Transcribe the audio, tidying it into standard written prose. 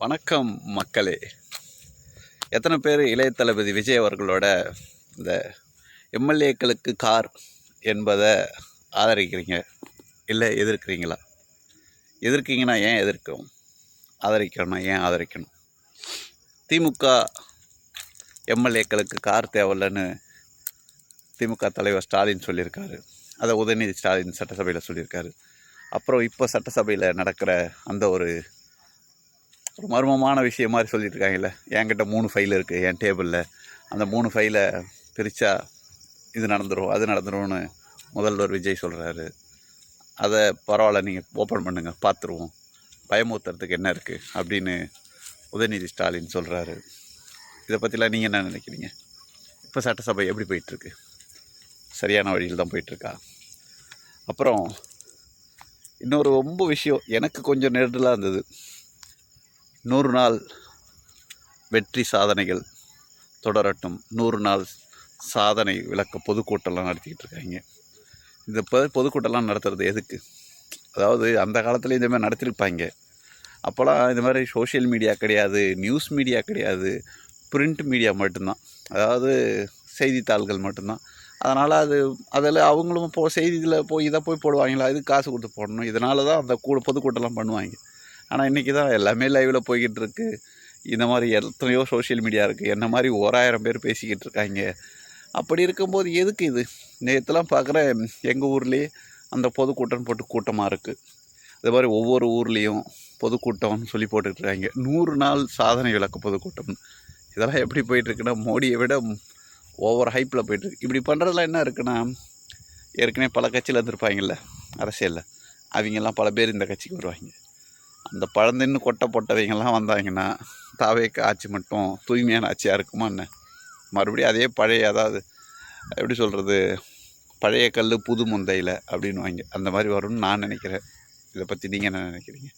வணக்கம் மக்களே. எத்தனை பேர் இளைய தளபதி விஜய் அவர்களோட இந்த எம்எல்ஏக்களுக்கு கார் என்பதை ஆதரிக்கிறீங்க, இல்லை எதிர்க்கிறீங்களா? எதிர்க்கிறீங்கன்னா ஏன் எதிர்க்கணும், ஆதரிக்கணும்னா ஏன் ஆதரிக்கணும்? திமுக எம்எல்ஏக்களுக்கு கார் தேவையில்லைன்னு திமுக தலைவர் ஸ்டாலின் சொல்லியிருக்காரு. அதை உதயநிதி ஸ்டாலின் சட்டசபையில் சொல்லியிருக்காரு. அப்புறம் இப்போ சட்டசபையில் நடக்கிற அந்த ஒரு மர்மமான விஷயம் மாதிரி சொல்லிட்டு இருக்காங்கல்ல, என்கிட்ட 3 ஃபைல் இருக்குது என் டேபிளில், அந்த 3 ஃபைலை பிரித்தா இது நடந்துடும் அது நடந்துரும்னு முதல்வர் விஜய் சொல்கிறாரு. அதை பரவாயில்ல, நீங்கள் ஓப்பன் பண்ணுங்கள் பார்த்துருவோம், பயமுறுத்துறதுக்கு என்ன இருக்குது அப்படின்னு உதயநிதி ஸ்டாலின் சொல்கிறாரு. இதை பற்றிலாம் நீங்கள் என்ன நினைக்கிறீங்க? இப்போ சட்டசபை எப்படி போயிட்டுருக்கு? சரியான வழியில் தான் போயிட்டுருக்கா? அப்புறம் இன்னொரு ரொம்ப விஷயம் எனக்கு கொஞ்சம் நெருடலாக இருந்தது. 100 நாள் வெற்றி சாதனைகள் தொடரட்டும், 100 நாள் சாதனை விளக்க பொதுக்கூட்டம்லாம் நடத்திக்கிட்டு இருக்காங்க. இந்த பொதுக்கூட்டம்லாம் நடத்துறது எதுக்கு? அதாவது அந்த காலத்தில் இந்த மாதிரி நடத்திருப்பாங்க. அப்போல்லாம் இந்த மாதிரி சோஷியல் மீடியா கிடையாது, நியூஸ் மீடியா கிடையாது, பிரிண்ட் மீடியா மட்டும்தான், அதாவது செய்தித்தாள்கள் மட்டும்தான். அதனால் அதில் அவங்களும் செய்தியில் இதை போய் போடுவாங்களா, இது காசு கொடுத்து போடணும், இதனால தான் அந்த பொதுக்கூட்டம்லாம் பண்ணுவாங்க. ஆனால் இன்றைக்கி தான் எல்லாமே லைவில் போய்கிட்டு இருக்கு. இந்த மாதிரி எத்தனையோ சோஷியல் மீடியா இருக்குது, என்ன மாதிரி 1000 பேர் பேசிக்கிட்டு இருக்காங்க. அப்படி இருக்கும்போது எதுக்கு இது? நேற்றுலாம் பார்க்குறேன், எங்கள் ஊர்லேயே அந்த பொதுக்கூட்டம் போட்டு கூட்டமாக இருக்குது. இது மாதிரி ஒவ்வொரு ஊர்லேயும் பொதுக்கூட்டம்னு சொல்லி போட்டுட்ருக்காங்க. 100 நாள் சாதனை விளக்க பொதுக்கூட்டம். இதெல்லாம் எப்படி போயிட்டுருக்குன்னா, மோடியை விட ஓவர் ஹைப்பில் போயிட்டுருக்கு. இப்படி பண்ணுறதுலாம் என்ன இருக்குன்னா, ஏற்கனவே பல கட்சியில் இருந்திருப்பாங்கல்ல அரசியலில், அவங்கெல்லாம் பல பேர் இந்த கட்சிக்கு வருவாங்க. அந்த பழந்தின்னு கொட்டை போட்டவங்கெல்லாம் வந்தாங்கன்னா தாவேக்கு ஆட்சி மட்டும் தூய்மையான ஆட்சியாக இருக்குமா என்ன? மறுபடியும் அதே பழைய, அதாவது எப்படி சொல்கிறது, பழைய கல் புது முந்தையில் அப்படின்னு வாங்க, அந்த மாதிரி வரும்னு நான் நினைக்கிறேன். இதை பற்றி நீங்கள் என்ன நினைக்கிறீங்க?